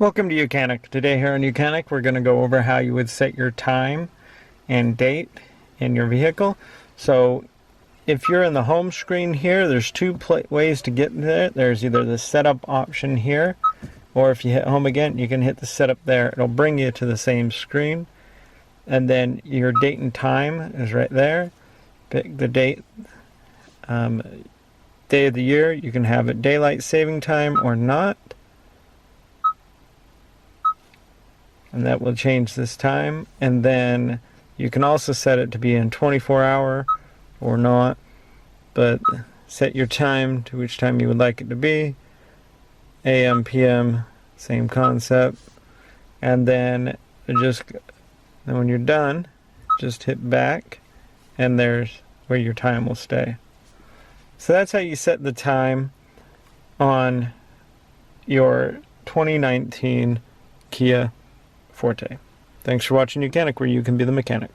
Welcome to YOUCANIC. Today here on YOUCANIC we're going to go over how you would set your time and date in your vehicle. So if you're in the home screen here, there's two ways to get there. There's either the setup option here, or if you hit home again you can hit the setup there. It'll bring you to the same screen, and then your date and time is right there. Pick the date, day of the year. You can have it daylight saving time or not, and that will change this time. And then you can also set it to be in 24-hour or not, but set your time to which time you would like it to be. AM, PM, same concept. And then when you're done, just hit back, and there's where your time will stay. So that's how you set the time on your 2019 Kia Forte. Thanks for watching YOUCANIC, where you can be the mechanic.